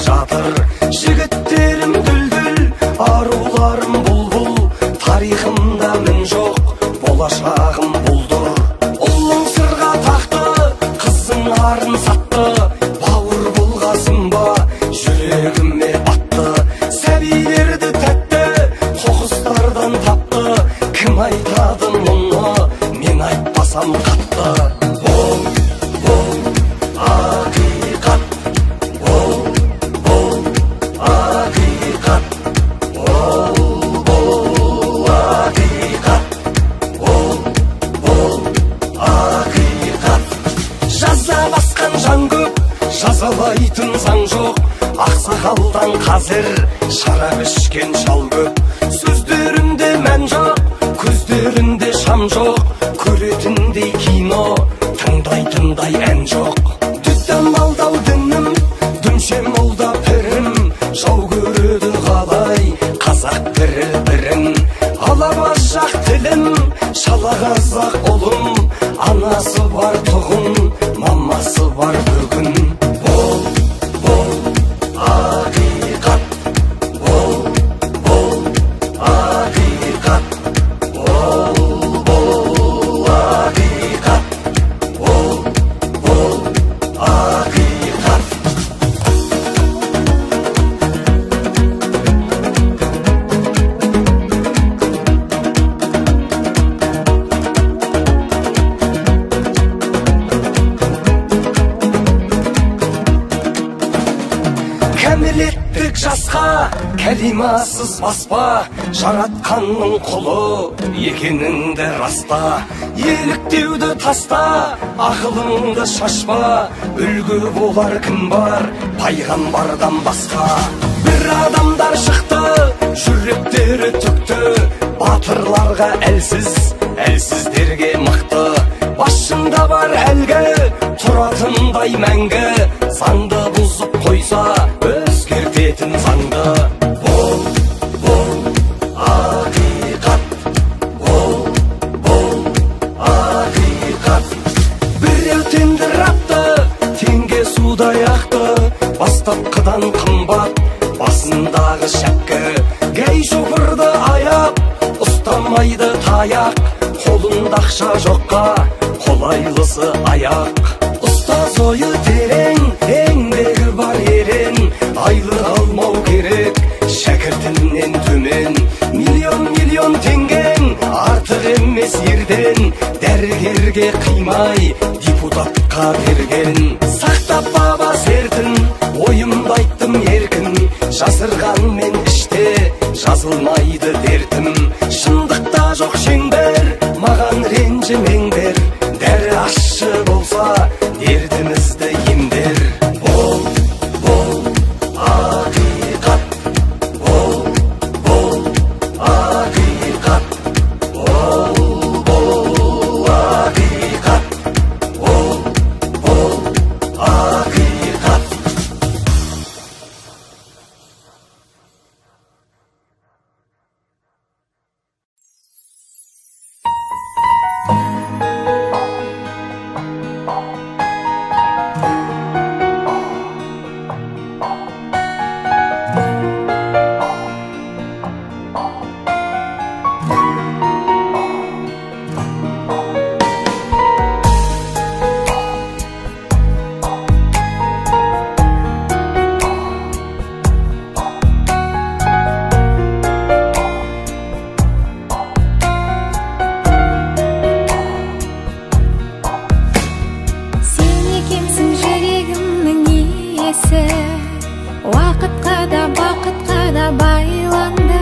жатыр. Жігіттерім дүлдүл, аруларым бұлбұл, тарихымда мін жоқ, болашағым бұлдыр. Ұлың сырға тақты, қызың арын сатты, бауыр болғасын ба, жүрегіме батты. Сәбилерді тәтті, қоқыстардан тапты, кім айтады мұны, мен айтпасам қатты. Жазалайтын заң жоқ, ақсақалдан қазір шарап ішкен шал көп. Сөздерінде мән жоқ, көздерінде шам жоқ, көретіндей кино, тыңдайтындай ән жоқ. Дүттен алдау дінім, дүмше молда пірім, жау көреді қалай қазақ бірін. Алабажақ тілім, шалағазақ ұлым, анасы бар тұғын, мамасы бар бүгін. Кәмелеттік жасқа кәлимасыз баспа, жаратқанның құлы екеніңді раста. Еліктеуді таста, ақылыңды шашпа, үлгі болар кім бар пайғамбардан басқа. Бір адамдар шықты, жүректері түкті, батырларға әлсіз, әлсіздерге мықты. Басында бар әлгі, тұратындай мәңгі, заңды бұзып қойса өзгертетін заңды. Бол, ақиқат, бол, ақиқат. Біреу тендірапты, теңге судай ақты, бастапқыдан қымбат, басындағы шәпкі. Гей шофырды аяп, ұстамайды таяқ, қолында ақша жоққа, қолайлысы аяқ. Ұстаз ойы терең, еңбегі бар ерен, айлық алмау керек шәкіртінен төмен. Миллион теңгең артық емес ерден, дәрігерге қимай депутатқа берген. Сақтап баба сертін, ойымды айттым еркін, жасырғанмен іште жазылмайды дертім. Шындықта жоқ шеңбер, маған ренжімеңдер, дәрі ащы болса дертімізді емдер. Бол, ақиқат, бол, ақиқат, бол, ақиқат, бол, ақиқат. Уақытқа да бақытқа да байланды,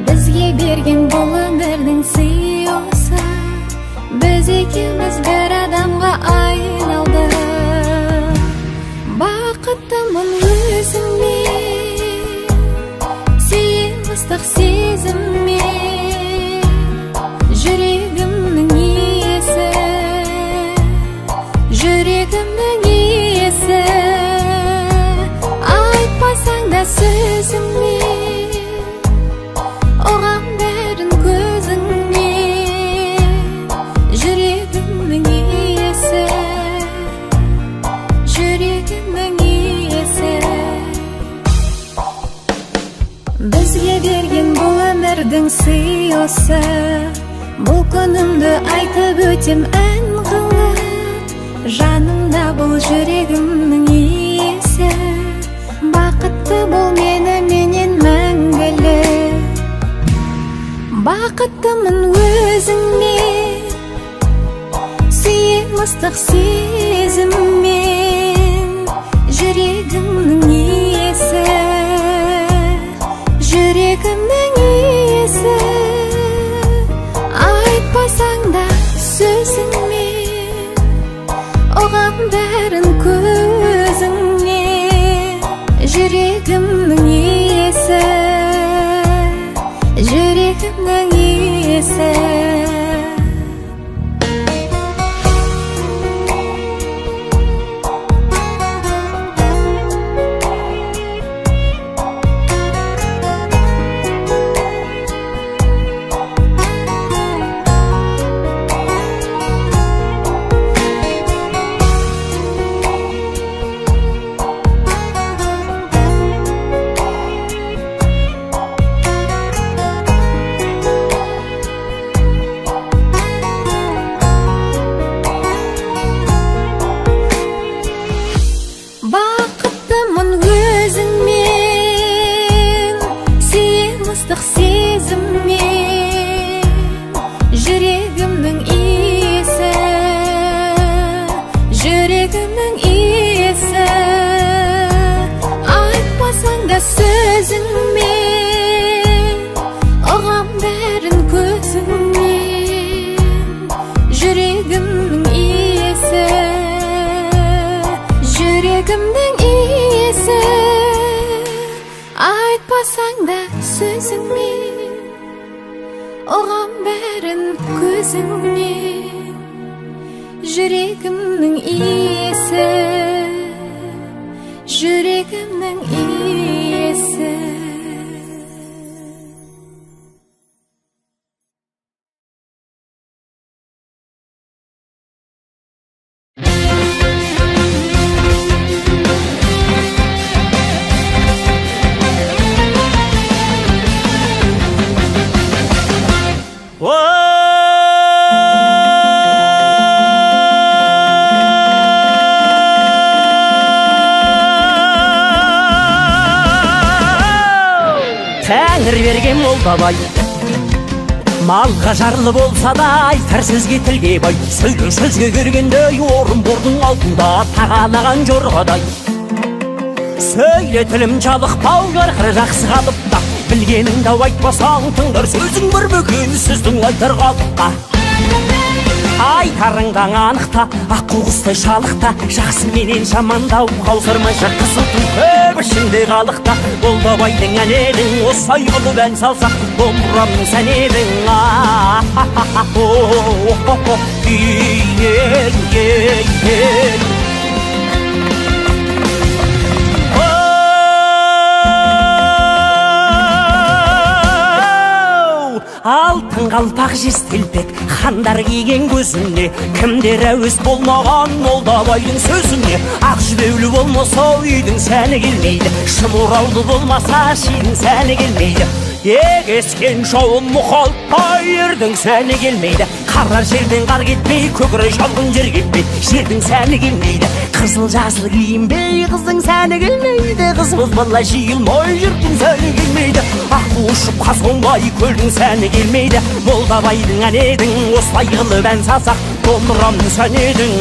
бізге берген бұл өмірдің сыйы. Біз екеуміз бір адамға айналды. Бақыттымын өзіңмен, сүйем ыстық сезіммен, жүрегімнің иесі, жүрегімнің иесі. Айтпасаң да сөзіңмен, оған бәрін көзіңмен, жүрегімнің иесі, жүрегімнің иесі. жүрегімнің сыйысы. Бұл күнімді айтып өтем ән қылып, жанымда бұл жүрегімнің иесі. Бақытты бол менен мәңгілік, бақыттымын өзіңмен, сүйем ыстық сезіммен. Жүрегімнің иесі, жүрегімнің иесі. Айтпасаң да сөзіңмен, оған бәрін көзіңнен. Жүрегімнің иесі, жүрегімнің иесі. Бақыттымын өзіңмен, сүйем ыстық сезіммен. Жүрегімнің иесі, жүрегімнің иесі. Айтпасаң да сөзіңмен, оған бәрін көзіңмен. Жүрегімнің иесі, жүрегімнің иесі. Айтпасаң да сөзіңмен, оған бәрін көзіңмен. Жүрегімнің иесі, жүрегімнің иесі. Тәңір берген молдабай, малға жарлы болса да айтар сөзге тілге бай. Сөйлеу сөзге келгенде орынбордың алдында тағалаған жорғадай. Сөйлетілім жалықпау жарқыры жақсы қалыпта, білгеніңді айтпасаң тыңдар сөзің бір бөкен сөздің айтар қалыпқа. Айтарыңдан анықта, аққу құстай шалықта, жақсы менен жамандау қаусырмайша қысылтын көп ішінде қалықта. Молдабайдың ән едің, осылай қылып ән салсақ, домбырамның сән едің. Алтын қалпақ жестелпек, хандар киген көзіне, кімдер әуес болмаған молдабайдың сөзіне. Ақ жібеулі болмаса үйдің сәні келмейді, шымыраулы болмаса шидің сәні келмейді. Егескен жауын мұқалпай ердің сәні келмейді. Қарар жерден қар кетпей, көкірек шалғын жер кетпей, жердің сәні келмейді. Қызыл жасыл киінбей, қыздың сәні келмейді. Қыз бозбала жиылмай, жұрттың сәні келмейді. Аққу ұшып қаз қонбай, көлдің сәні келмейді. Молдабайдың ән едің, осылай қылып ән салсақ, домбырамның сән едің.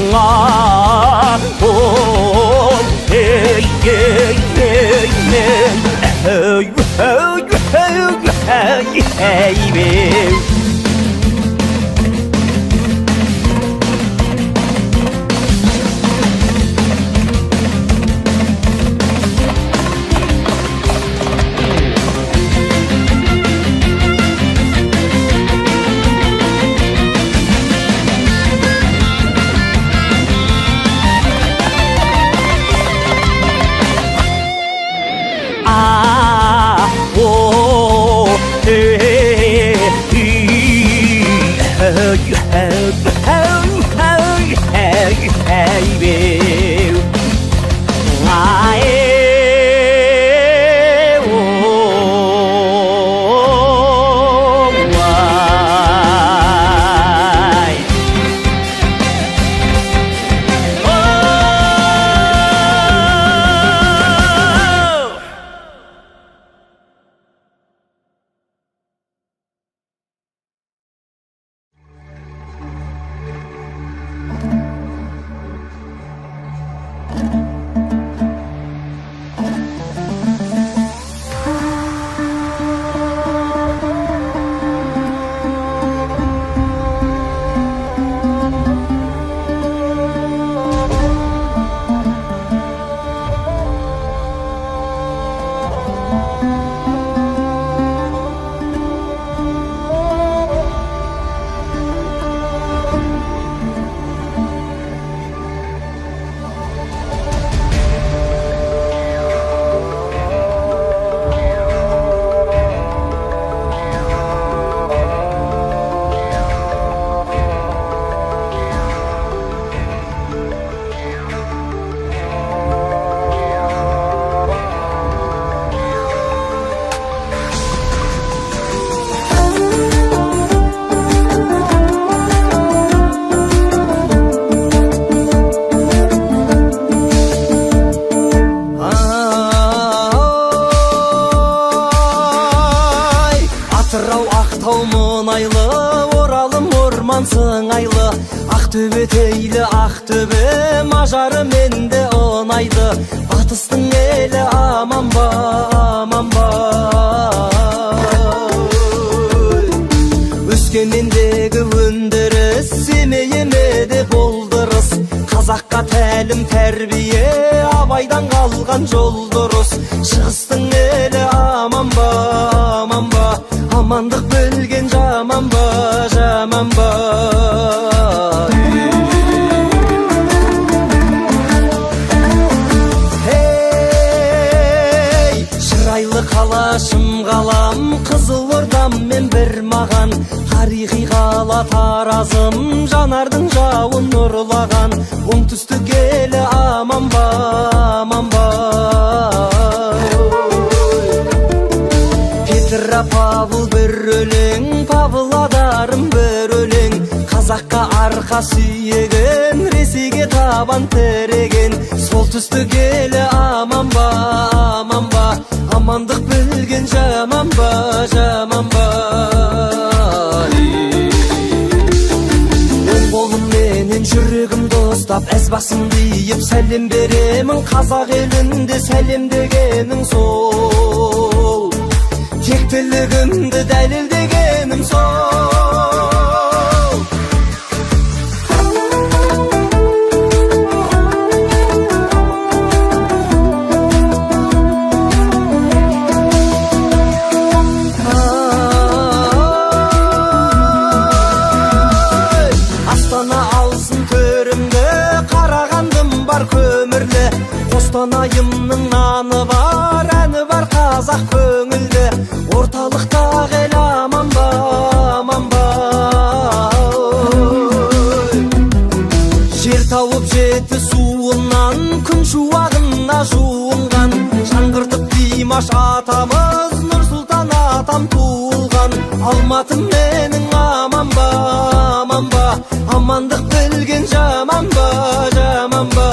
оңайлы, оралым орман сыңайлы. Ақтөбе тейлі, Ақтөбе мажары менде оңайды. Батыстың елі аман ба, аман ба. Өскемендегі өндіріс, Семейіме де болдырыс. Қазаққа тәлім тәрбие, Абайдан қалған жол дұрыс. Шығыстың елі аман ба, аман ба. Амандық білген жаман ба, жаман ба. Шырайлы қалашым қалам, Қызылордам мен бір маған. Тарихи қала Таразым, жанардың жауын нұрлаған. Оңтүстік елі аман ба, аман ба. Петропавл бір өлең, Павлодарым бір өлең. Қазаққа арқа сүйеген, Ресейге табан тіреген. Солтүстік елі аман ба, аман ба. Амандық білген жаман ба, жаман ба. Оң қолымменен жүрегімді ұстап, әз басымды иіп сәлем беремін. Қазақ елінде сәлем дегенің сол, тектілігімді дәлелдегенім сол. Қостанайымның наны бар, әні бар қазақ көңілді. Орталықта ел аман ба, аман ба. Жер тауып жеті суынан, күн шуағына жуынған. Жаңғыртып Димаш атамыз, Нұрсұлтан атам туылған. Алматым менің аман ба, аман ба. Амандық білген жаман ба, жаман ба.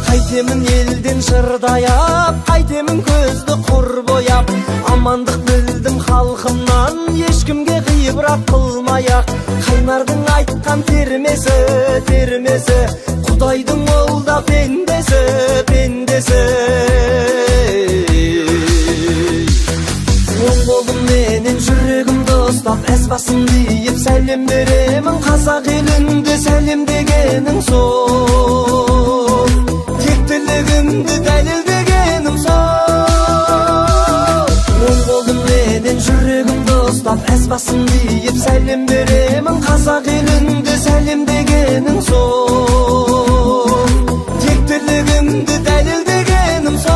Қайтемін елден шырдаяп, қайтемін көзді құр бояп. Амандық білдім халқымнан, ешкімге ғибрат қылмай-ақ. Қайнардың айтқан термесі, термесі, Құдайдың ол да пендесі, пендесі. Оң қолымменен жүрегімді ұстап, әз басымды иіп сәлем беремін. Қазақ елінде сәлем дегенің сол, тектілігімді дәлелдегенім сол. Оң қолымменен жүрегімді ұстап, әз басымды иіп сәлем беремін. Қазақ елінде сәлем дегенің сол, тектілігімді дәлелдегенім сол.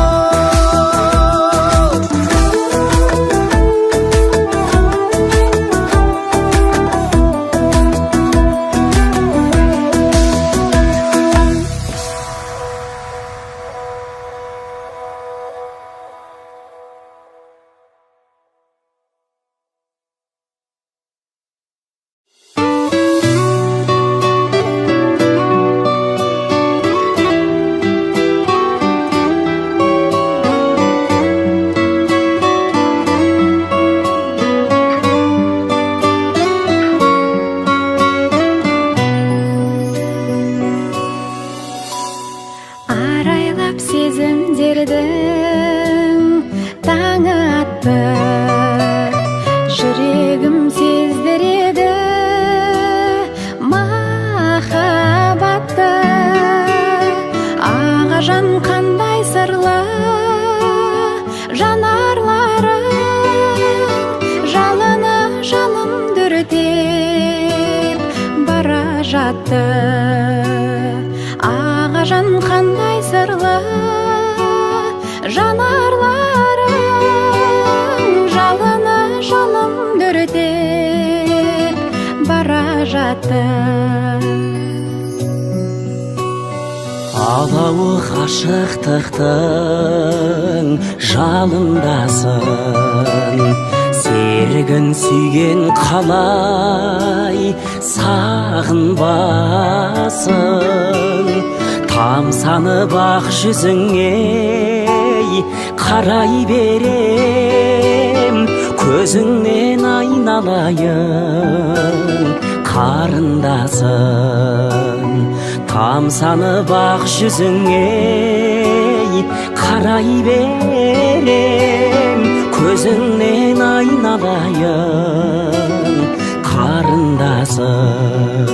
Ағажан қандай сырлы жанарларың, жалыны жалым дүрдеп бара жатты. Алауы ғашықтықтың жалындасын, серігін сүйген қалай сағынбасын. тамсанып ақ жүзіңе қарай берем, көзіңнен айналайын қарындасым. Тамсанып ақ жүзіңе қарай берем, көзіңнен айналайын қарындасым.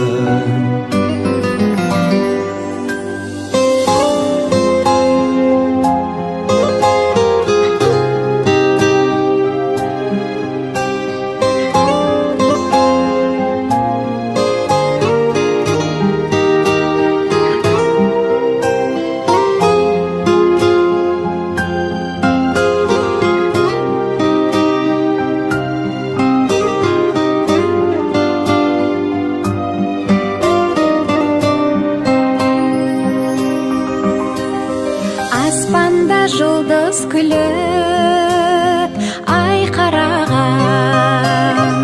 Аспанда жұлдыз күліп, ай қараған,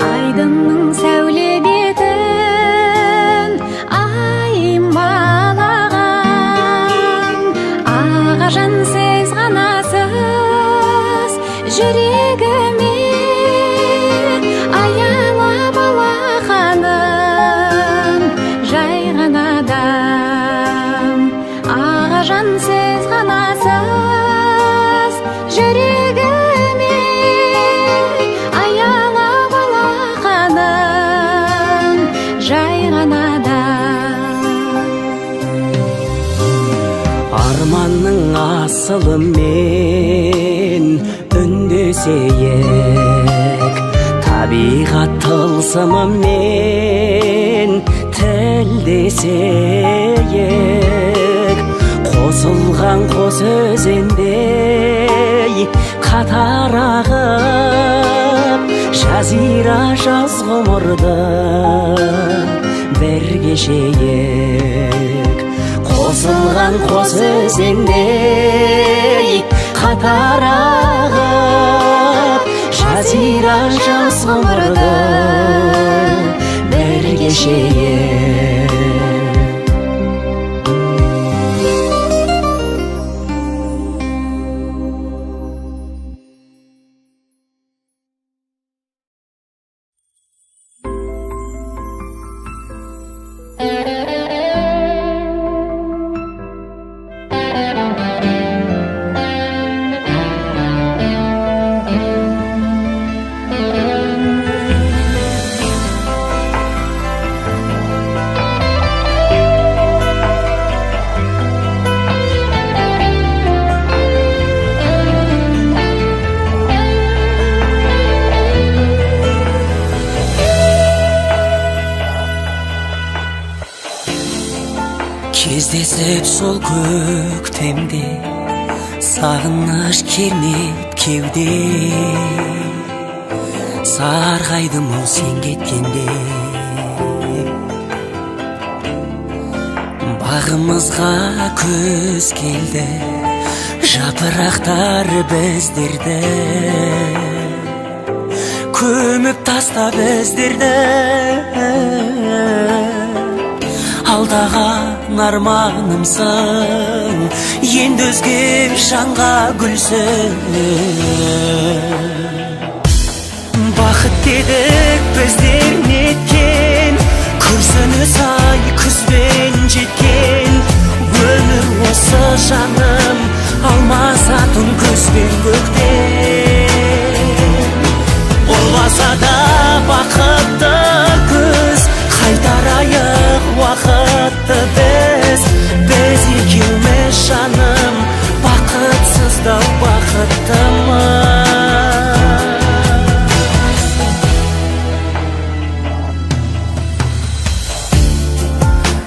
айдынның сәуле бетін аймалаған. Аға жансыз ғанасыз жүрегіме аялап алақаным жай ғана адам. Аға жансыз ғанасыз жүрегіме аялап алақаным жай ғана адам. Арманның асылымен үндесейік, табиғат тылсымымен тілдесейік. Қосылған қос өзендей қатар ағып, жазира жаз ғұмырды бір кешейік. Қосылған қос өзендей қатар ағып, жазира жаз ғұмырды бір кешейік. Кездесіп сол көктемде сағыныш кернеп кеуде, сарғайдым ол сен кеткенде. Бағымызға көз келді, жапырақтар біздерді көміп тастап біздерді. Алдаған арманымсың, енді өзге жанға гүлсің. Бақыт дедік біздер неткен, күрсіні сай күзбен жеткен. Өмір осы жаным, алмасатын көзбен көктен. Болмаса да бақытты күз, қайтарайық уақытты біз екеуміз жаным, бақытсыз да бақыттымыз.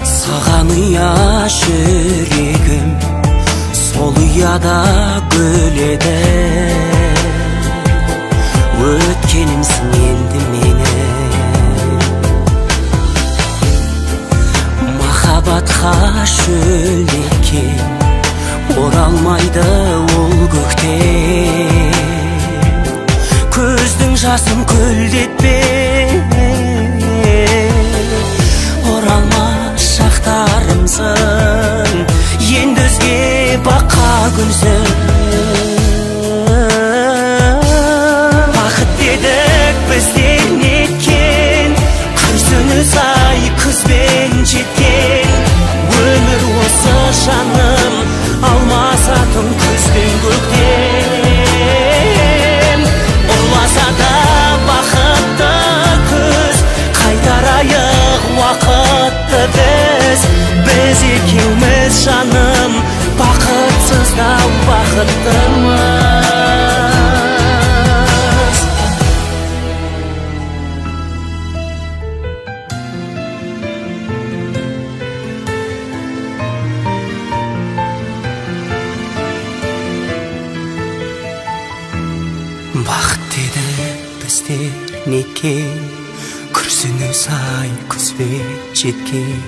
Саған ұя жүрегім, сол ұяда гүл еді. Өткенімсің енді мені, махаббатқа шөлдеткен, оралмайды ол көктем. Көздің жасын көлдетпе, оралмас шақтарымсың. күлсін. Бақыт дедік біздер неткен, күрсініс ай күзбен жеткен. Өмір осы жаным, алмасатын күзден көктем. Ұрласа да бақытты күз, қайтарайық уақытты біз екеуміз жаным, бақытсыз да бақыттымыз. Бақыт деді біздер неткен, күрсініс ай күзбен жеткен.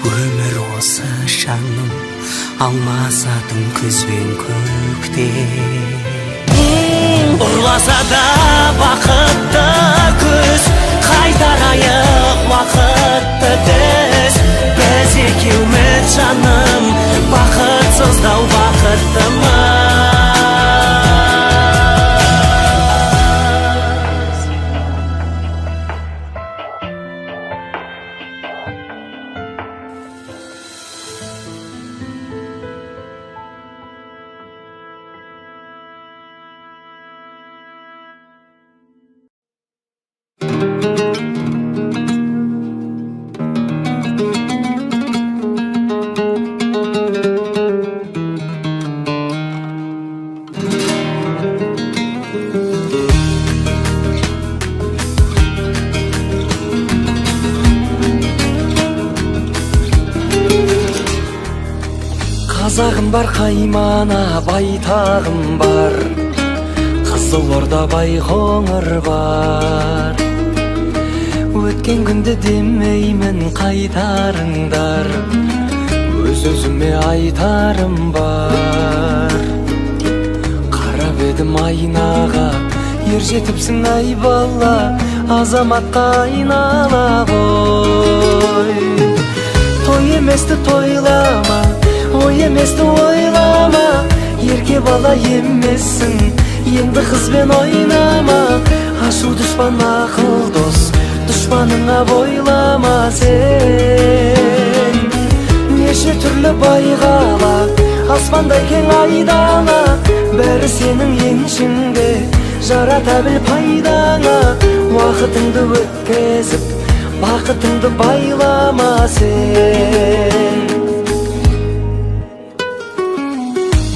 Өмір осы жаным, алмасатын күзбен көктем. Ұрласа да бақытты күз, қайтарайық уақытты біз екеуміз жаным, бақытсыздау бақыттымыз. Қазағым бар, қаймана байтағым бар, Қызылорда байқоңыр бар. Өткен күнді демеймін қайтарыңдар, өз-өзіме айтарым бар. Қарап едім айнаға, ер жетіпсің ай бала, азаматқа айнала ғой. Той еместі тойлама, ой еместі ойлама, ерке бала емессің, енді қызбен ойнама. Ашу дұшпан ақыл дос, дұшпаныңа бойлама сен. Неше түрлі байғала, аспандай кең айдана, бәрі сенің еншіңде, жарата біл пайдаңа. Уақытыңды өткізіп, бақытыңды байлама сен.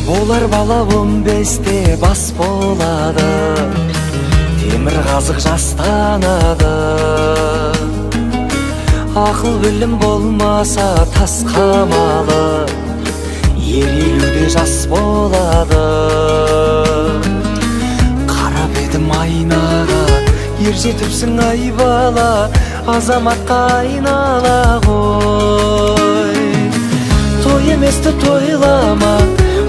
Болар бала 15-те бас болады, темір қазық жастанады. Ақыл білім болмаса тас қамалы, ер 50-де жас болады. Қарап едім айнаға, ер жетіпсің ай бала, азаматқа айнала ғой. Той еместі тойлама,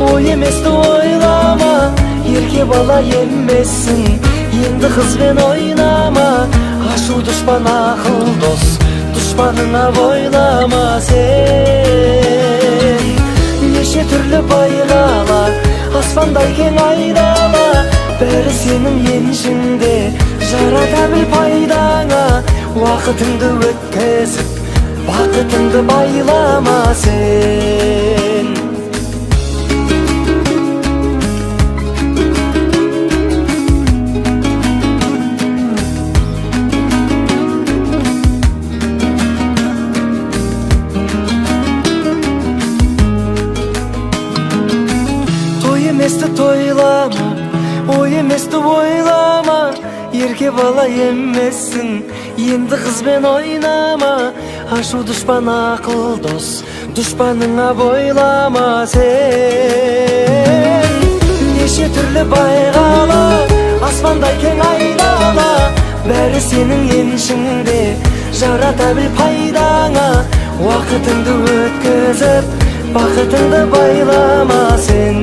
ой еместі ойлама, ерке бала емессің, енді қызбен ойнама. Ашу дұшпан ақыл дос, дұшпаныңа бойлама сен. Неше түрлі байғала, аспандай кең айдала, бәрі сенің еншіңде, жарата біл пайдаңа. Уақытыңды өткізіп, бақытыңды байлама сен. Еместі тойлама, ой еместі ойлама, ерке бала емессің, енді қызбен ойнама. Ашу дұшпан ақыл дос, дұшпаныңа бойлама сен. Неше түрлі байғала, аспандай кең айдала, бәрі сенің еншіңде, жарата біл пайдаңа. Уақытыңды өткізіп, бақытыңды байлама сен.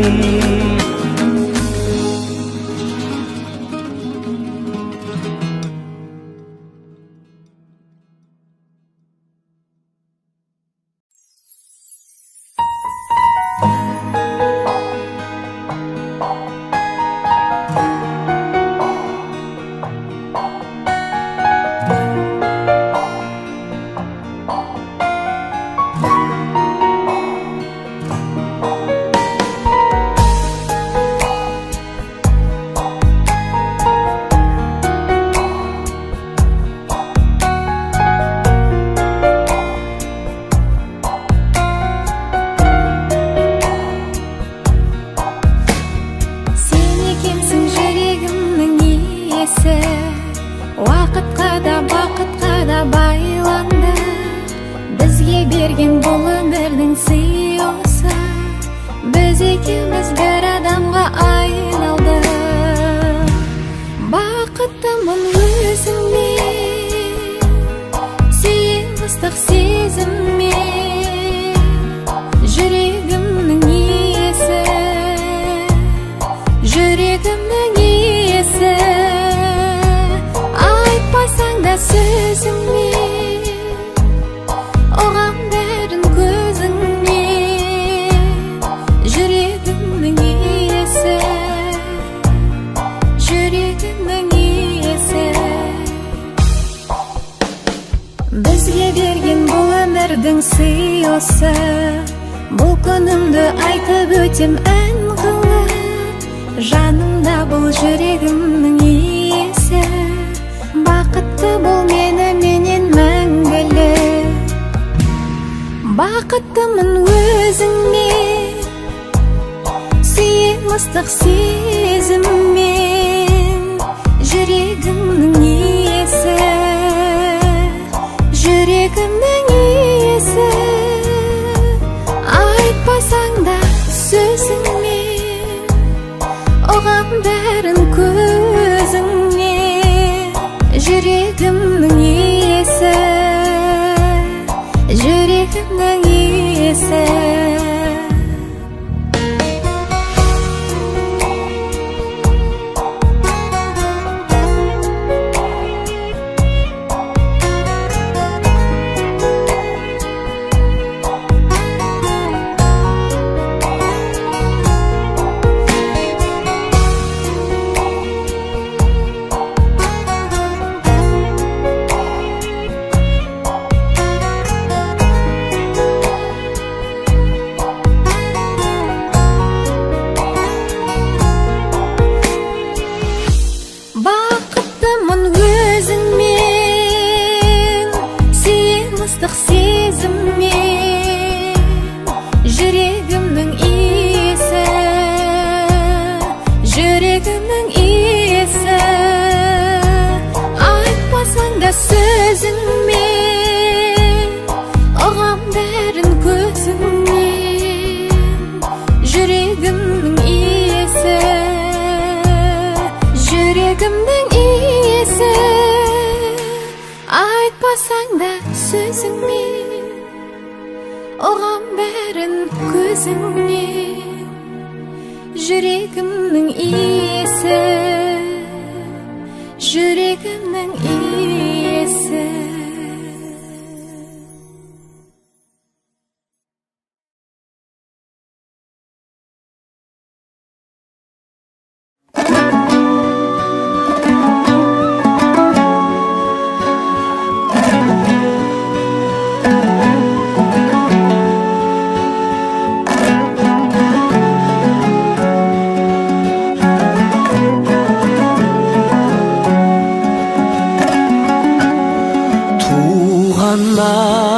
Біз екеуміз бір адамға айналдық. Бақыттымын өзіңмен, сүйем ыстық сезіммен. Жүрегімнің иесі, жүрегімнің иесі. Айтпасаң да сөзіңмен, оған бәрін көзіңмен. Жүрегімнің иесі, жүрегімнің иесі. Бізге берген бұл өмірдің сыйысы, бұл күнімді айтып өтем ән қылып. Жанымда бұл жүрегімнің иесі, бақытты бол меніменен мәңгілік. Бақыттымын өзіңмен, сүйем ыстық сезіммен. Жүрегімнің иесі, жүрегімнің иесі. Айтпасаң да сөзіңмен, оған бәрін көзіңмен. Жүрегімнің иесі, жүрегімнің иесі. Бақыттымын өзіңмен, сүйем ыстық сезіммен. Жүрегімнің иесі, жүрегімнің иесі. Айтпасаң да сөзіңмен, оған бәрін көзіңмен. Жүрегімнің иесі, жүрегімнің иесі. Айтпасаң да сөзіңмен, оған бәрін көзіңмен. Жүрегімнің иесі, жүрегімнің иесі.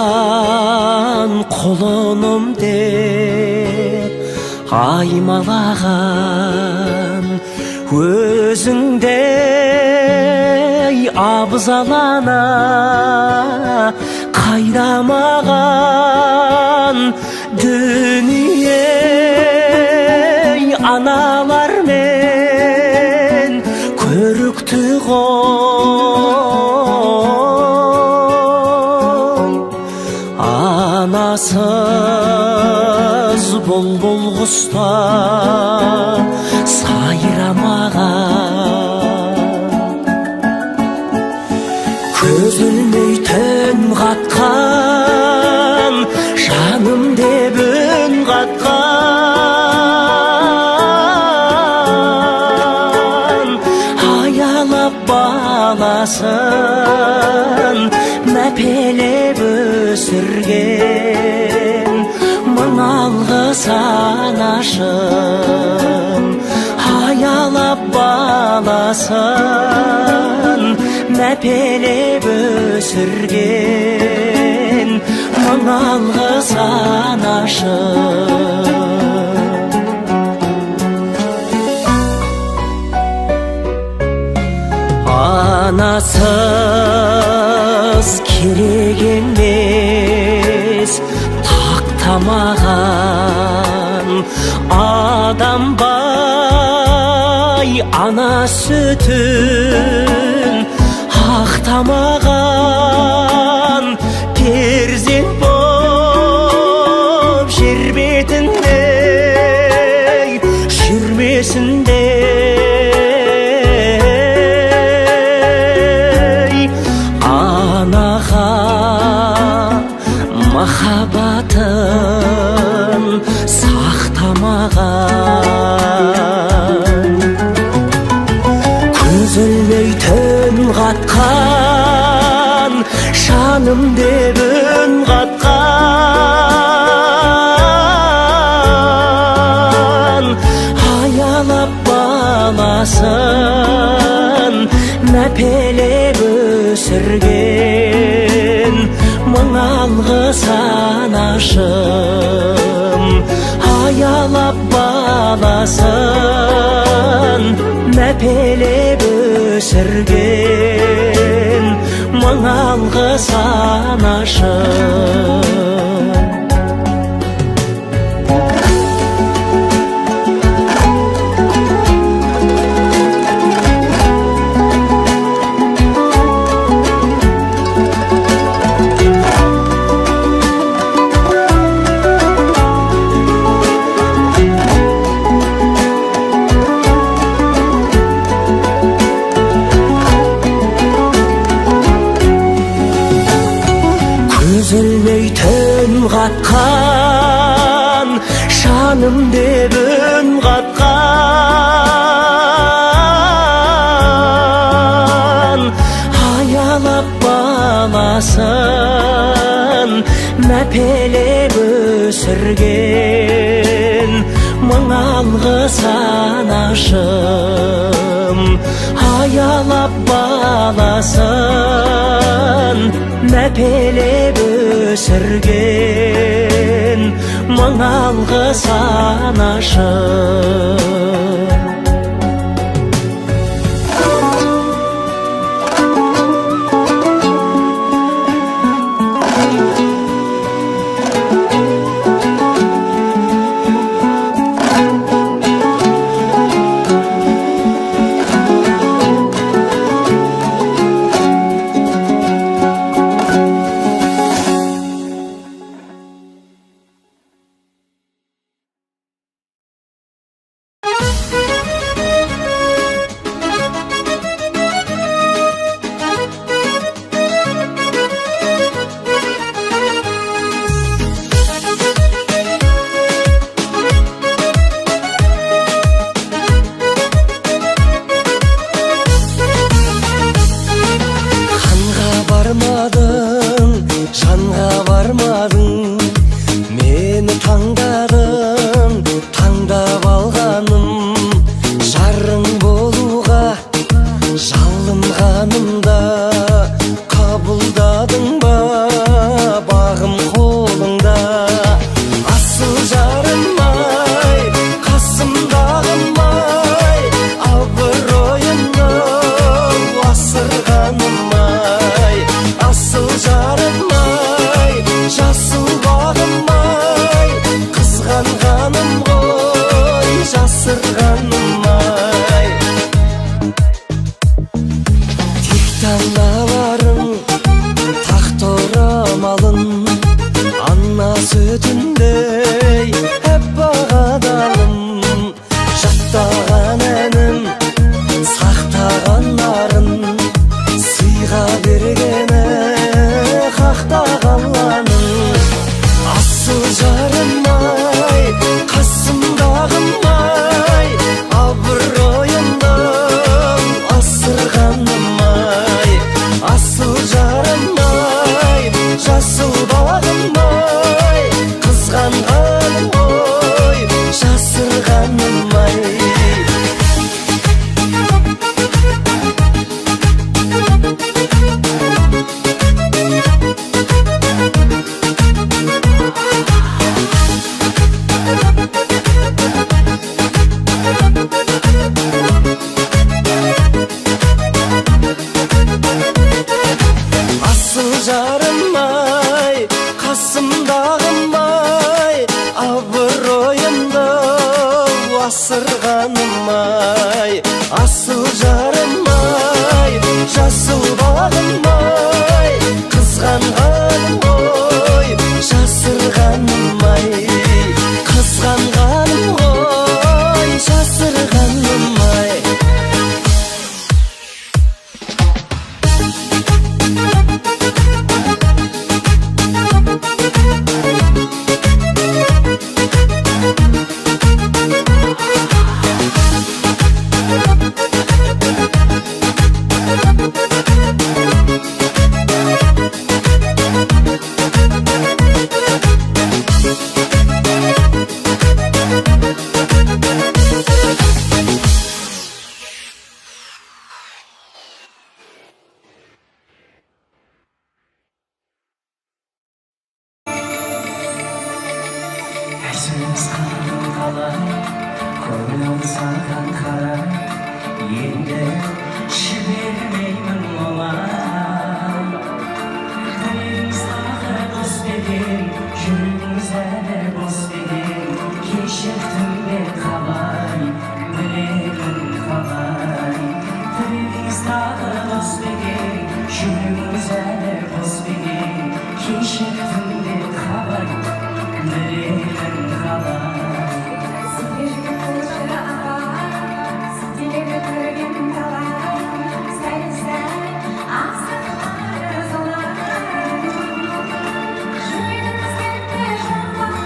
Туғаннан құлыным деп аймалаған, өзіңдей абзал ана қайдамаған. Дүние аналар мен көрікті ғой. Анасыз бұлбұл құста сайрамаған. Көз ілмей түн қатқан, жаным деп үн қатқан. Аялап баласын мәпелеп өсірген, мың алғыс анашым. Аялап баласын мәпелеп өсірген, мың алғыс анашым. Анасыз керек емес тақтамаған, Адам бай ана sütün ақтамаған перзент боп жер бетінде жүрмесіндей анаға махаббатын сақтамаған күз өлмей түн қатқан жаным деп үн қатқан аялап баласын мәпелеп өсірген мың алғыс анашым аялап баласын мәпелеп өсірген мың алғыс анашым үзілмей түн қатқан жаным деп үн қатқан аялап баласын мәпелеп өсірген мың алғыс анашым аялап баласын мәпелеп өсірген мың алғыс анашым жанға бармадың мені таңдадың таңдап алғаным жарың болуға жалынғанымда қабылдадың ба бағым қолыңда асыл жарым-ай қасымдағым-ай абыройымды асырғаным-ай асыл жарым-ай жасыл бағым-ай қызғанғаным ғой жасырғаным-ай тек таңдаларың тақт орамалын ана сүтіндей әппақ адалым жаттаған әнін сақтаған нарын сыйға бергені қақтағанланың асыл жарым-ай қасымдағым-ай асырғаным-ай, асыл жарым-ай, жасыл бағым-ай, қызғанғаным-ой, жасырғаным-ай, қызғанғаным-ой, жасырғаным-ай. Әсіміз қалың қалай, көңіл саған қарай, енді жібермеймін олай. Тілегім саған дос деген, жүрегіміз әлі бос деген, кешірдім бе қалай, білемін қалай. Тілегім саған дос деген, жүрегіміз әлі бос деген, кешірдім бе қалай, білемін қалай. Сендерге қылжыр ағай, сендерге көрген талай, сәл-сәл асықпады солай. Жүрегіміз кетті жұмбақ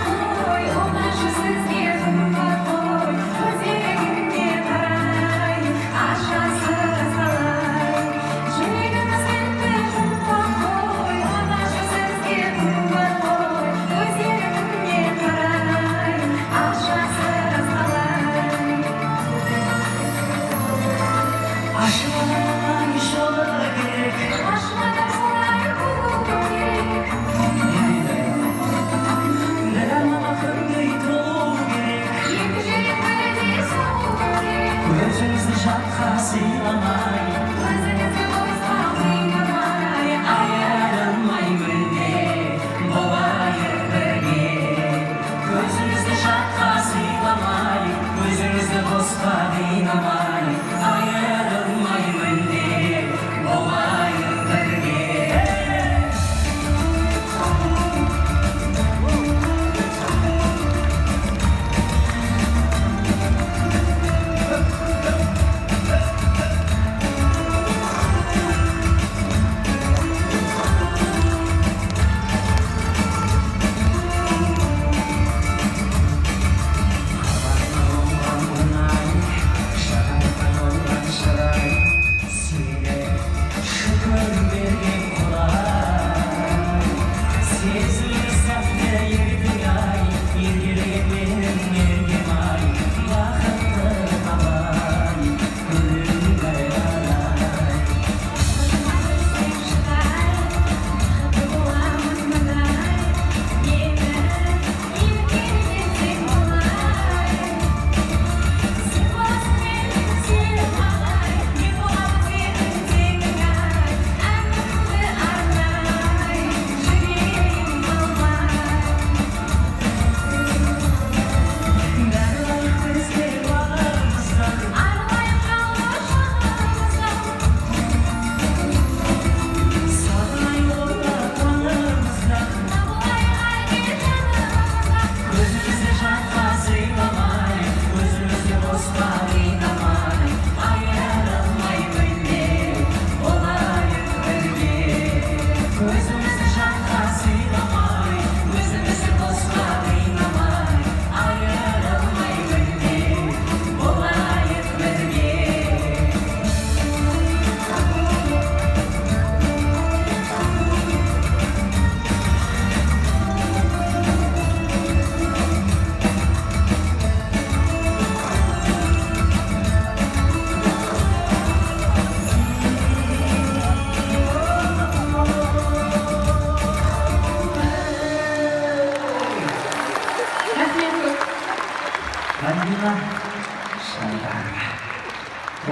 қой, оңашы сізге қымбат қой, көздеріңе қарай, ашасыз қалай. Жүрегіміз кетті жұмбақ қой, оңашы сізге қымбат қой, көздеріңе қарай, ашасыз қалай. Ашылмай жолы керек, Ашылмай солай болу керек. бір амалақындай толу керек. Екі жүрек бірдей соғу керек. Өзіңізді жатқа сыйламай, Өзіңізді босқа қинамай, айырылмай мүлде болайық бірге. Өзіңізді жатқа сыйламай, өзіңізді босқа қинамай, айырылмай мүлде болайық бірге.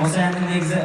Осы әннің негізі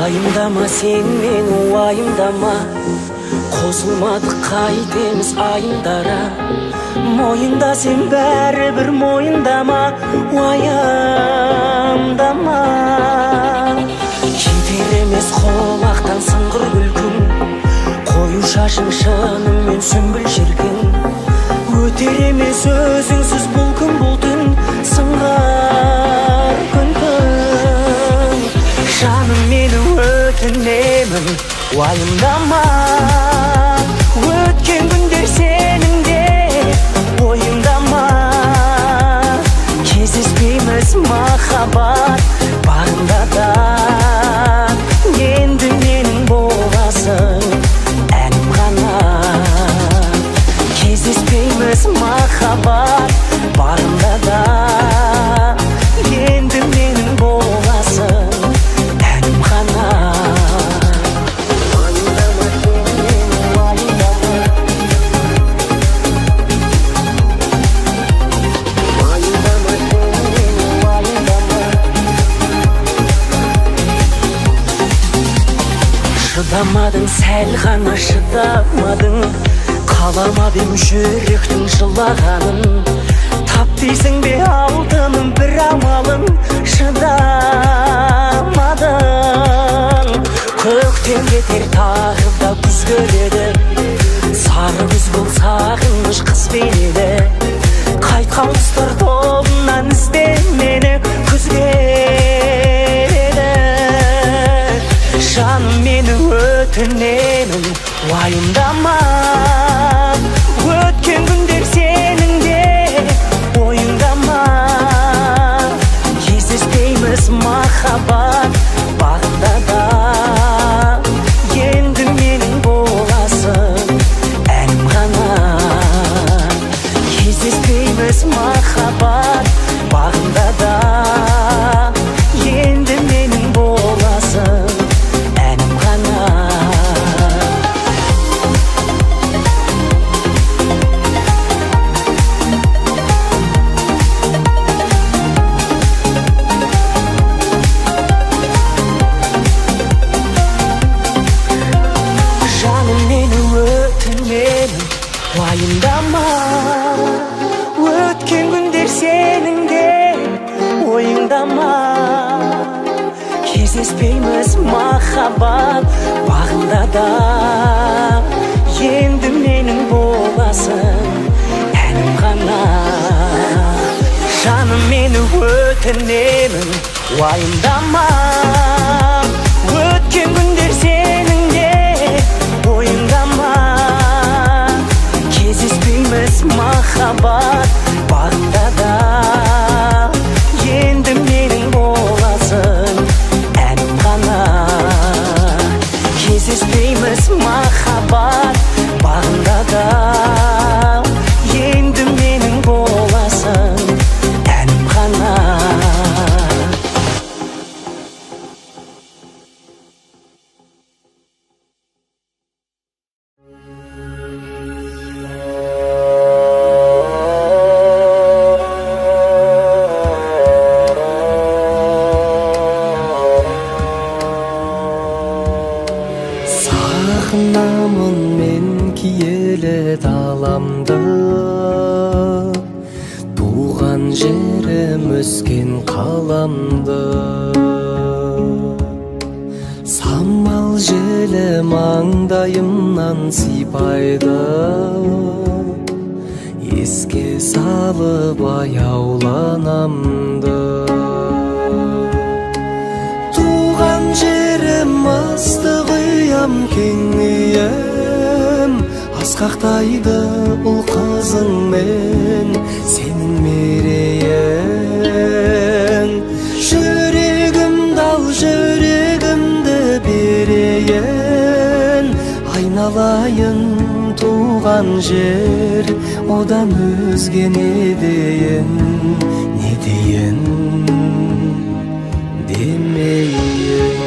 Уайымдама сен мен уайымдама, қосылмадық қайтеміз айындара. Мойында сен бәрібір мойындама, уайымдама. Кетер емес қолақтан сыңғыр күлкің, қою шашың шынымен сүмбіл шіркін. Өтер емес өзіңсіз бұл күн бұл түн, сыңғыр күлкің. Жаным мені өтінемін, уайымдама. Өткен күндер сенің де ойыңдама. Кездеспейміз махаббат бағында да, енді менің боласың әнім ғана. Кездеспейміз махаббат бағында да, енді менің боласың әнім ғана. Шыдамадың, сәл ғана шыдамадың, қаламап ем жүректің жылағанын. Тап дейсің бе алтыным бір амалын, шыдамадың. Көктем кетер тағы да күз келеді, сары күз бұл сағыныш қыс береді. Қайтқан құстар тобынан ізде мені күз келеді. Жаным мені өтінемін, уайымдама. Өткен күндер сенің де ойыңдама. Кездеспейміз махаббат бағында да, енді менің боласың әнім ғана. Кездеспейміз махаббат бағында да, енді менің боласың әнім ғана. Жаным мені өтінемін, уайымдама. Өткен күндер сенің де ойыңдама. Кездеспейміз махаббат бағында да, енді менің боласың әнім ғана. Жаным мені өтінемін, уайымдама. Өткен күндер сенің де ойыңдама. Кездеспейміз махаббат бағында да, енді менің боласың әнім ғана. Кездеспейміз махаббат бағында да, енді менің боласың әнім ғана. Сағынамын мен киелі даламды, туған жерім өскен қаламды. Самал желі маңдайымнан сипайды, еске салып аяуланамды. Туған жерім ыстық ұям кең үйім, асқақтайды ұл қызыңмен сенің мерейің. Жүрегімді ал жүрегімді берейін, айналайын туған жер, одан өзге не дейін, не дейін демейін.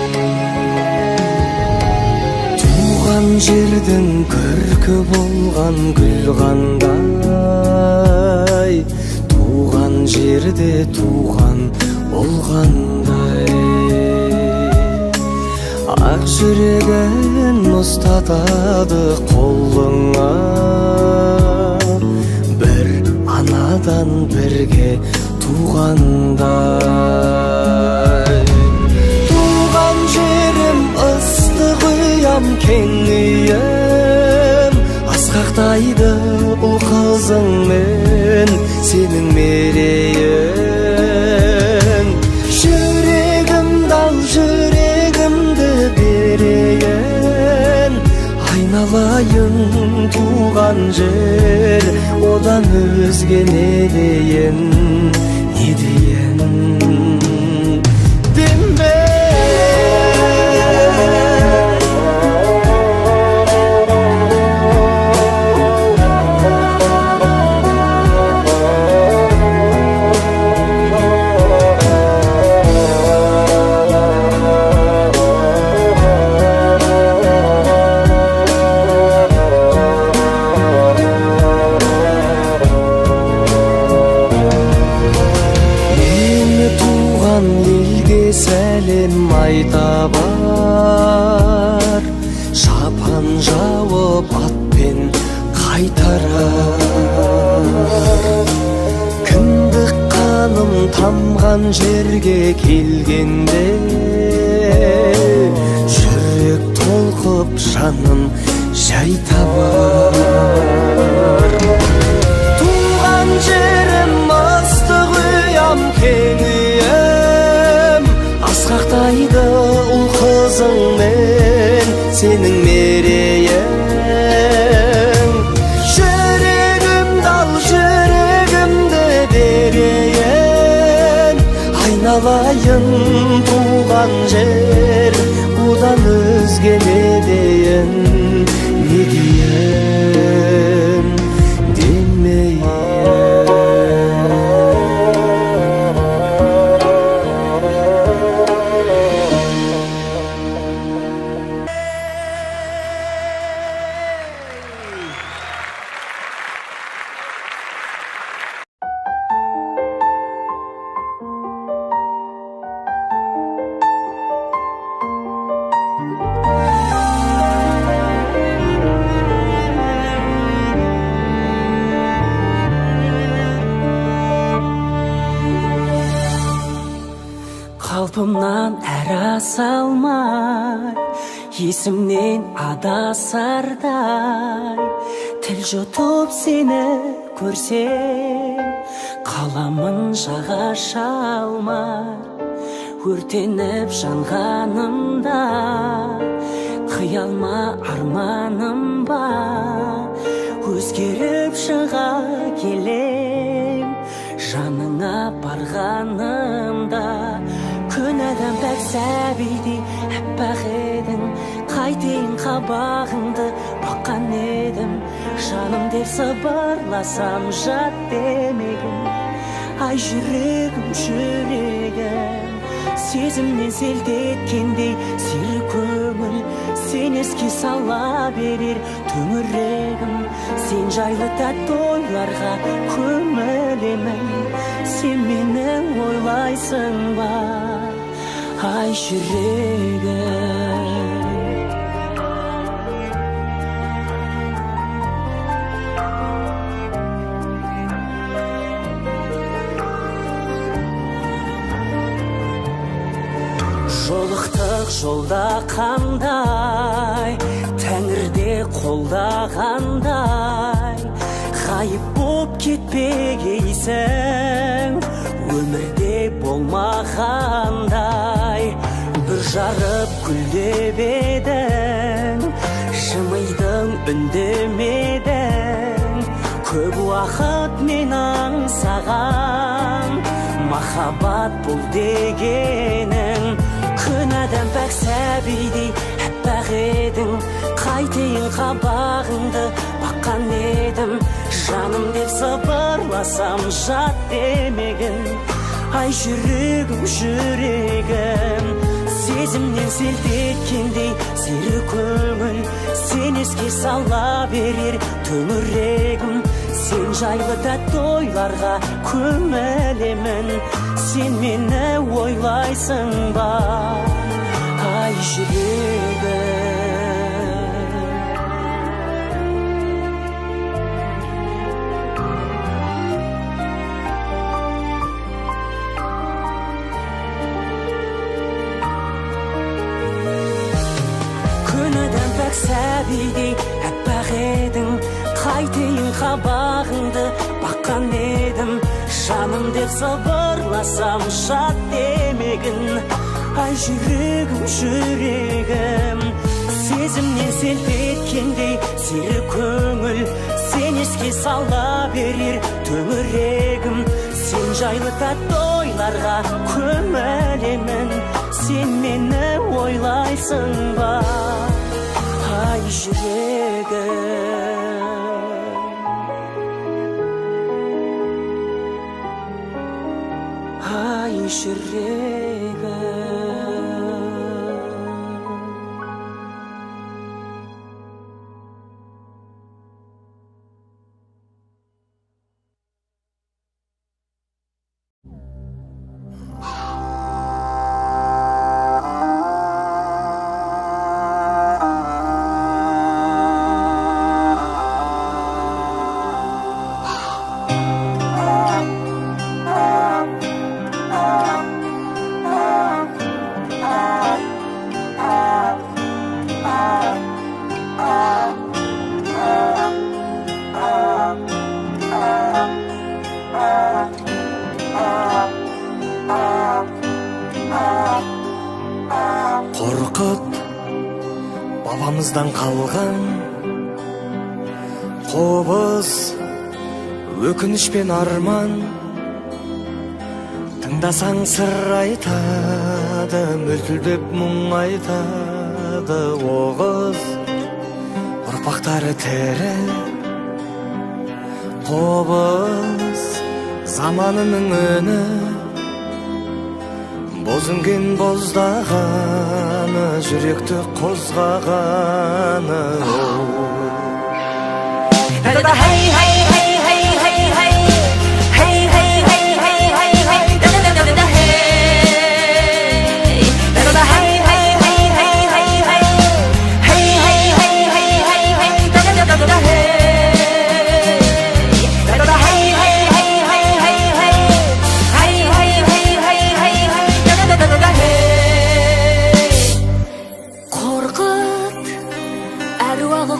Туған жердің көркі болған гүл қандай, туған жерде туған болғандай. ақ жүрегін ұстатады қолыңа, бір анадан бірге туғандай. Туған жерім ыстық ұям, кең үйім, асқақтайды ұл қызыңмен сенің мерейің. Жүрегімді ал, жүрегімді берейін, айналайын туған жер, одан өзге не дейін, не дейін дембе. Сәлем айта бар, шапан жауып атпен қайтарар. Кіндік қаным тамған жерге келгенде, жүрек толқып жаным жай табар. Туған жерім ыстық ұям, кең үйім, асқақтайды ұл қызыңмен сенің мерейің. Жүрегімді ал, жүрегімді берейін, айналайын туған жер, одан өзге не дейін, не дейін демейін. Қалпымнан әр салмай, есімнен адасардай, тіл жұтып сені көрсем, қаламын жаға шалмай, өртеніп жанғанымда, қиялма арманым ба, өзгеріп шыға келем, жаныңа барғанымда. Күн адам пәк сәбидей әппақ едің, қайтейін қабағыңды баққан едім, жаным деп сыбырласам жат демегін. Ай жүрегім, жүрегім, сезімнен селт еткендей сері көңіл, сен еске сала берер төңірегім. Сен жайлы тәтті ойларға көмілемін, сен мені ойлайсың ба, ай жүрегім. Жолықтық жолда қандай, тәңірде қолдағандай, ғайып боп кетпегейсің, өмірде болмағандай. Бүр жарып гүлдеп едің, жымидың үндемедің, көп уақыт мен аңсаған махаббат бұл дегенің. Күн адам пәк сәбидей әппақ едің, қайтейін қабағыңды баққан едім, жаным деп сыбырласам жат демегін. Ай жүрегім, жүрегім, сезімнен селт еткендей сері көңіл, сен еске сала берер төңірегім. Сен жайлы тәтті ойларға көмілемін, сен мені ойлайсың ба, ай ай жүрегім. Күнідің пәк сәбидей әппақ едің, қайтейін қабағыңды баққан едім. Жаным деп сыбырласам жат демегін, ай жүрегім, жүрегім. Сезімнен селт еткендей сері көңіл, сен еске сала берер төңірегім. Сен жайлы тәтті ойларға көмілемін, сен мені ойлайсың ба, ай жүрегім. Ай жүрегім. Қорқыт бабамыздан қалған қобыз, өкініш пен арман. Тыңдасаң сыр айтады, мөлтілдеп мұң айтады. Оғыз ұрпақтары тірі, қобыз заманының үні. Боз үнген боздағаны, жүректі қозғағаны.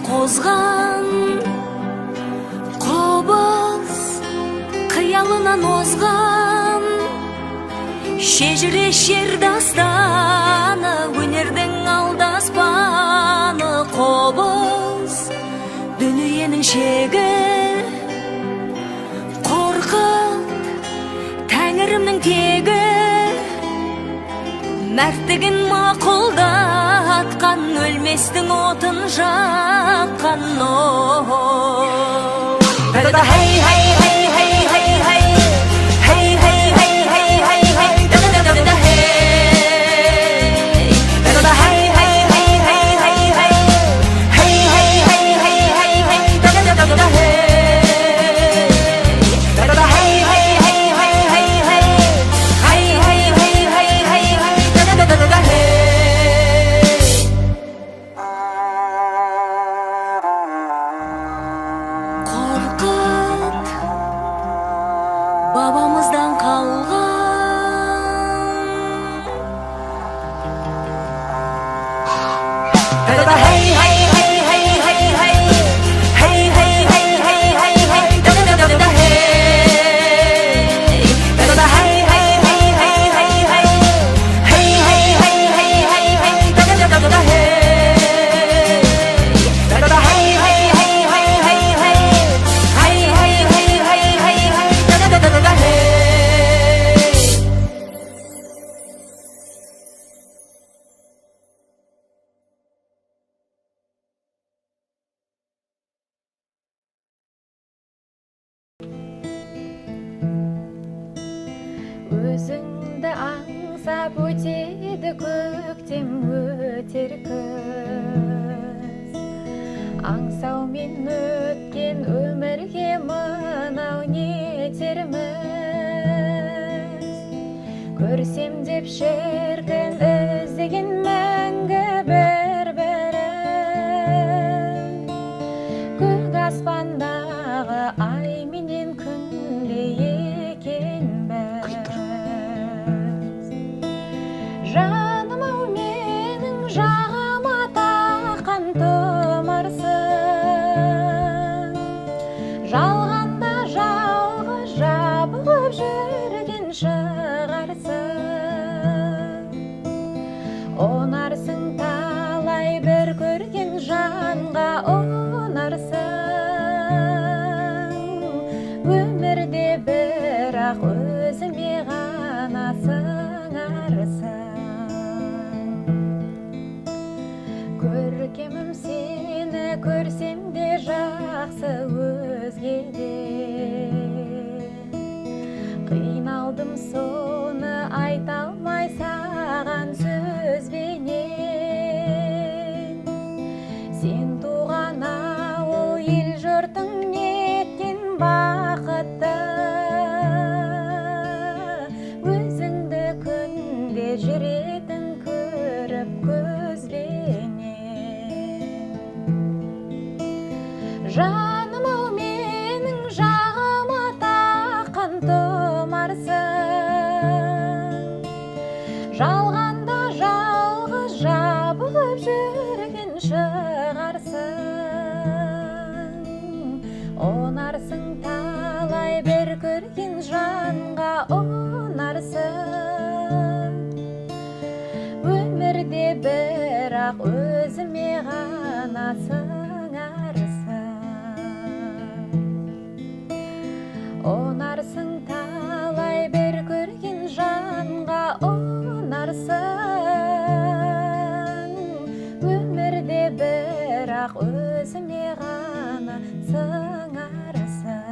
Қозған қобыз қиялынан озған, шежірешер дастаны, өнердің алдаспаны. Қобыз дүниенің шегі, қорқыт тәңірімнің тегі. Мәрттігін мақұлдатқан, өлместің отын жаққан. Babamızdan Өзіңді аңсап өтеді көктем, өтер күз. Аңсаумен өткен өмірге мынау не етерміз. көрсем деп шіркін іздеген мәңгі бір-бірін, көк аспандағы ай менен күндей екенбіз. Жаным-ау менің жағама таққан тұмарсың, жалғанда жалғыз жабығып жүрген шығарсың. Онарсың талай бір көрген жанға онарсың. Өмірде бірақ өзіме ғана сыңарсың. Көркемім сені көрсем де жақсы өзгеден, қиналдым соны айта алмай саған сөзбенен. Сен туған ауыл ел жұртың неткен бақытты, өзіңді күнде жүретін көріп көзбенен. Жаным-ау менің жағама таққан тұмарсың, жалғанда жалғыз жабығып жүрген шығарсың. Онарсың талай бір көрген жанға онарсың. Өмірде бірақ өзіме ғана сыңарсың. Онарсың талай бір көрген жанға онарсың. Өмірде бірақ өзіме ғана сыңарсың.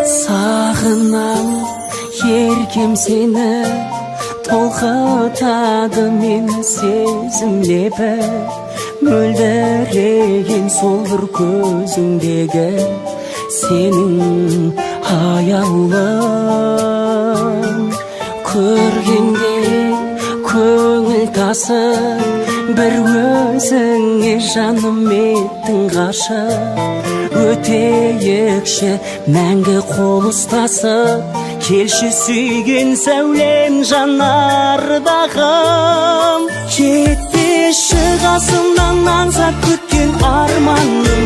Сағынам еркем сені, толқытады мен сезім лебі. Мөлдіреген сол бір көзіңдегі сенің аяулың. Көргенде көңіл тасып, бір өзіңе жаным еттің ғашық. Өтейікші мәңгі қол ұстасып, келші сүйген сәулем жанардағым. Кетпеші қасымнан аңсап күткен арманым,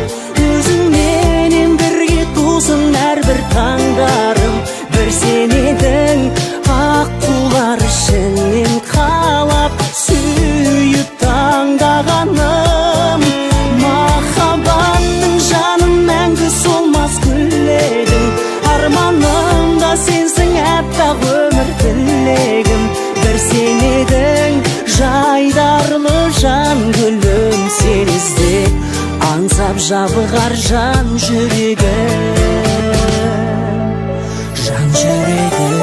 өзіңменен бірге тусын әрбір таңдарым. Бір сен едің аққулар ішінен қалап, сүйіп таңдағаным. Махаббаттың жаным мәңгі солмас гүлегім, арманымда сенсің әппақ өмір тілегім. Бір сен едің жайдарлы жан гүлім, сен іздеп аңсап жабығар жан жүрегім, жан жүрегім.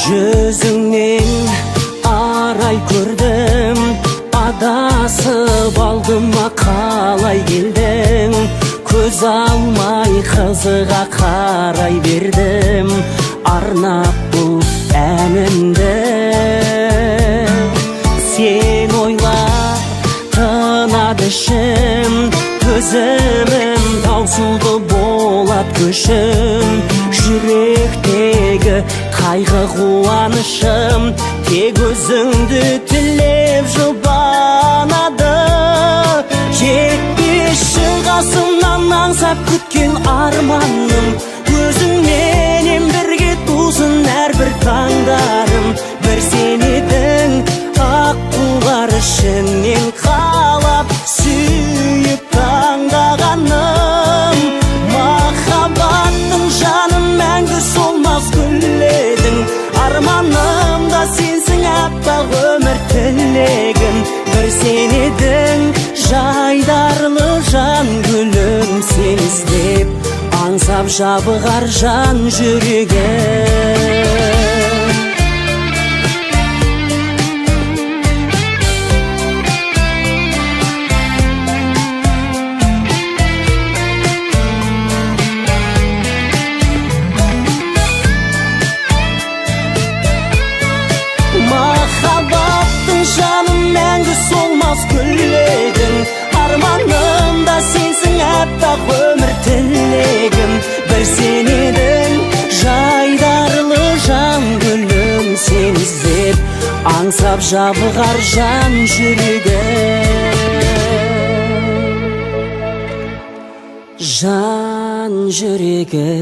Жүзіңнен арай көрдім, адасып алдым қалай келдің. Көз алмай қызыға қарай бердім, арнап бұл әнімді. Сен ойлап тынады ішім, төзімім таусылды болат көшім. Жүректегі қайғы қуанышым тек өзіңді тілеп жұбанады. Жетпеші қасымнан аңсап күткен арманым, өзіңменен бірге тусын әрбір таңдарым. Бір сен едің аққулар ішінен қалап, сүй аңсап жабығар жан жүрегі. Махаббаттың жаным мәңгі солмас гүлегім, арманым да сенсің әппақ өмір тілегім. Бір сен едің жайдарлы жан гүлім, сен іздеп аңсап жабығар жан жүрегі. Жан жүрегі.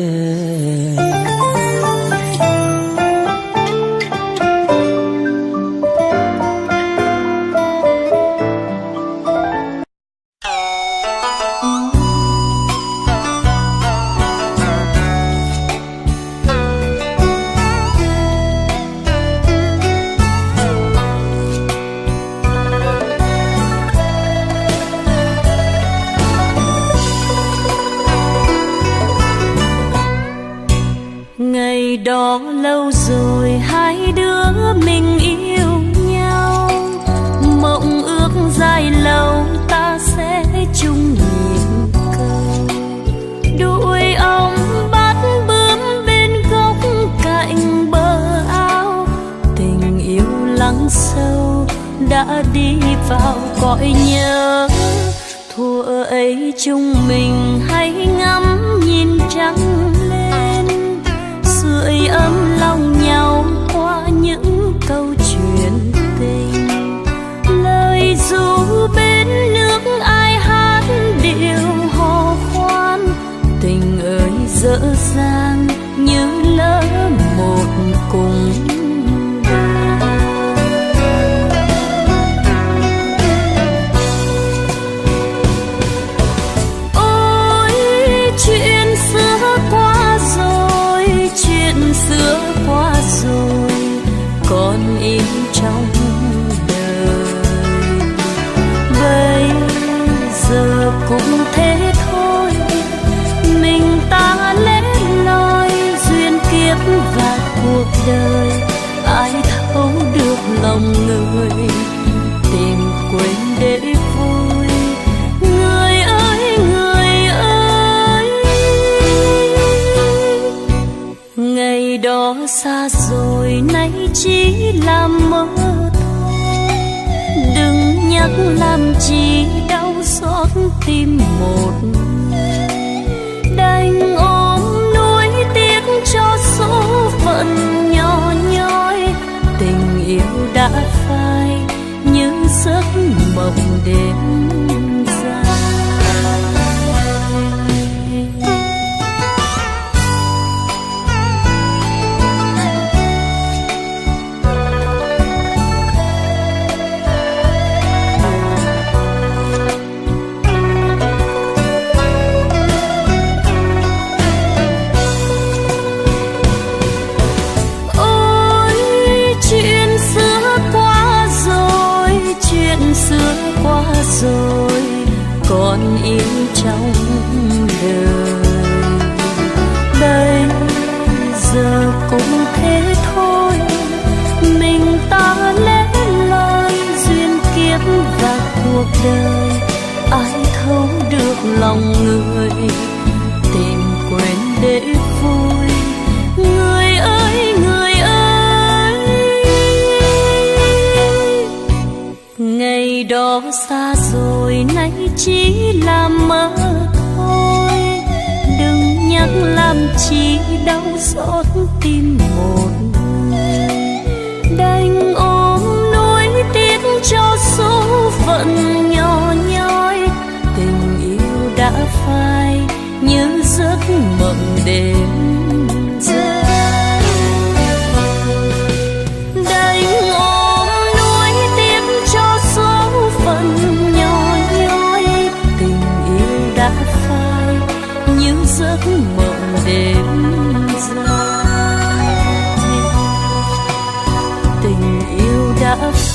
Ngày đó lâu rồi hai đứa mình yêu nhau, mộng ước dài lâu ta sẽ chung nhịp cầu. Đuôi ong bắt bướm bên gốc cạnh bờ ao, tình yêu lắng sâu đã đi vào cõi nhớ. Thuở ấy chúng mình hay ngắm nhìn trăng lên, sưởi ấm lòng nhau qua những câu chuyện tình. Lời ru bên nước ai hát điệu hò khoan, tình ơi dở dang như lỡ một cùng còn in trong đời. Bây giờ cũng thế thôi, mình ta lẻ loi duyên kiếp và cuộc đời. Ai thấu được lòng người, tìm quên để vui. Người ơi, người ơi, ngày đó xa rồi nay chỉ là mơ thôi. Đừng nhắc làm chi đau xót tim một người. Đành ôm nuối tiếc cho số phận nhỏ nhoi. Tình yêu đã phai như giấc mộng đêm dài. Rồi còn in trong đời. Bây giờ cũng thế thôi, mình ta lẻ loi duyên kiếp và cuộc đời. Ai thấu được lòng người, tìm quên để vui. Người ơi, người ơi, ngày đó xa rồi nay chỉ là mơ thôi. Đừng nhắc làm chi đau xót tim một người. Đành ôm nuối tiếc cho số phận nhỏ nhoi. Tình yêu đã phai như giấc mộng đêm dài. Đành ôm nuối tiếc cho số phận nhỏ nhoi. Tình yêu đã phai như giấc mộng đêm dài. Tình yêu đã phai